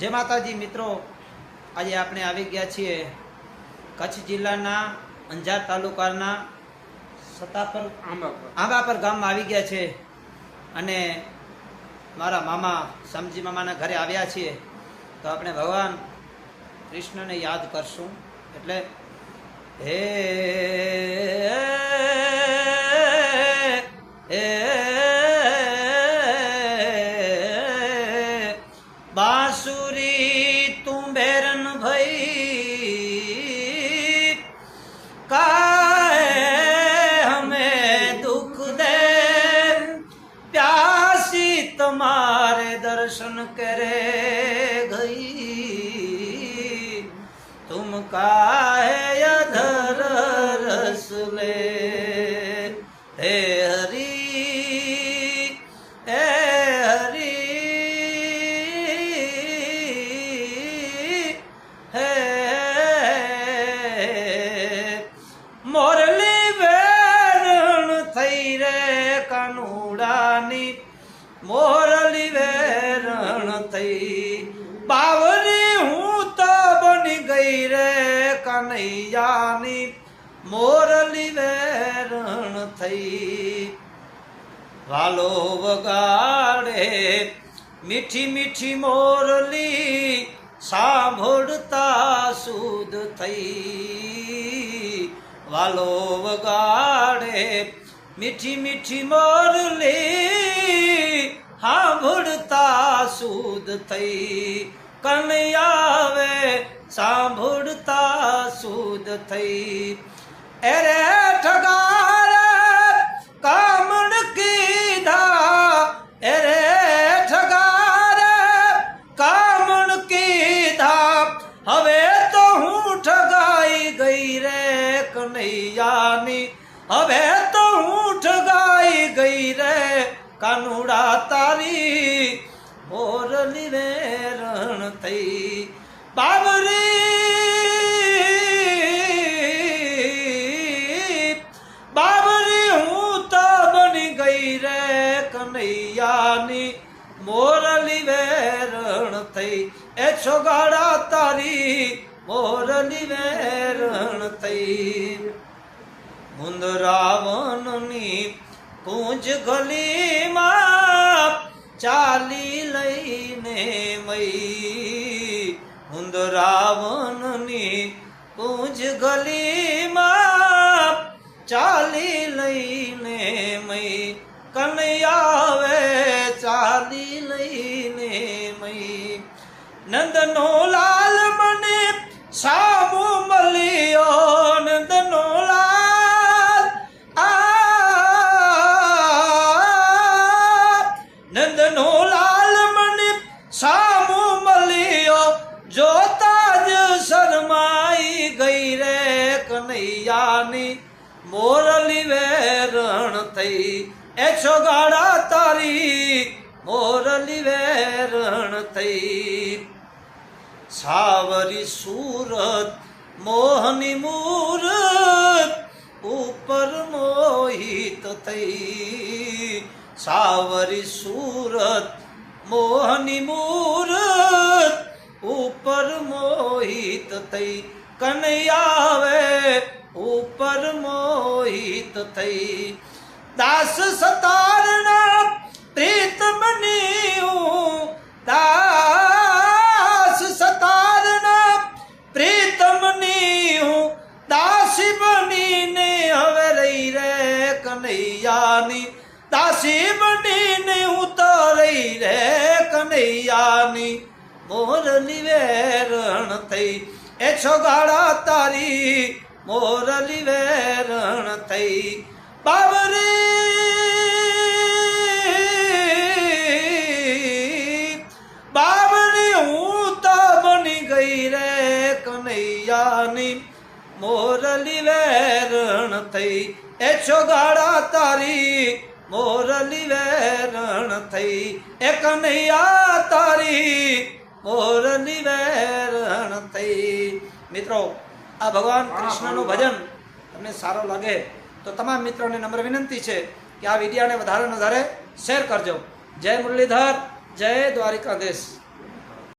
जय माताजी मित्रों, आज आपणे आवी गया छीए कच्छ जिल्लाना अंजार तालुकाना सतापर आंबापर गाममां आवी गया छे अने मारा मामा समजी मामाना घरे आव्या छीए। तो आपणे भगवान कृष्ण ने याद करशुं एटले हे बांसुरी तू बेरन भई काहे हमें दुख दे प्यासी तुम्हारे दर्शन करे गई तुम काहे अधर रस ले हे हरि हे हरि मोरली वेरण थई रे कानूड़ानी मोरली वेरण थई बावरी हूँ तो बनी गई रे कन्हैयानी मोरली वेरण थई वालो वगाड़े मीठी मीठी मोरली सांभळता सूद थई वालो वगाड़े मीठी मीठी मोरली सांभळता सूद थई कन्हैयावे सांभळता सूद थई एरे ठगार कामण कीधा एरे ठगार कामण कीधा हवे तो हूँ ठगाई गई रे कन्हैयानी हवे तो हूँ ठगाई गई रे कानूड़ा तारी मोरली वेरण थई बाबरी बाबरी हूँ तो बनी गई रे कन्हैयानी मोरली वेरण थई ए छोगाड़ा तारी मोरली वेरण थई मुंदरावननी कूंज गली मां चाली लईने मई मुंदरावननी कूंज गली मां चाली लईने मई कन्हैयावे चाली लईने मई नंदनो लाल मने सामू मलियो नंदनो लाल नंदनो लाल मने सामू मलियो जोता ज शरमाई गई रे कन्हैयानी मोरली वेरण थई ए छोगाड़ा तारी मोरली वेरण थई सावरी सूरत मोहनी मूरत ऊपर मोहित थई सावरी सूरत मोहनी मूरत ऊपर मोहित थई कन्हैयावे ऊपर मोहित थई दास सतारना प्रीत बनी हूँ दास सतारना प्रीत बनी हूँ दासी बनी ने हवे रही रे कन्हैयानी दासी बनी ने हूँ तो रही रे कन्हैयानी मोरली वेरण थई ए छोगाड़ा तारी मोरली वेरण थई बाबरी बाबरी हूँ तो बनी गई रे कन्हैयानी मोरली वेरण थई ए छोगाड़ा तारी मोरली वेरण थई ए कन्हैया तारी मोरली वेरण थई। मित्रों, आ भगवान कृष्णનું ભજન તમને સારો લાગે तो तमाम मित्रों ने नम्र विनंती है कि आ वीडियो ने વધારે શેર કરજો। जय मुरलीधर, जय द्वारिकाधीश।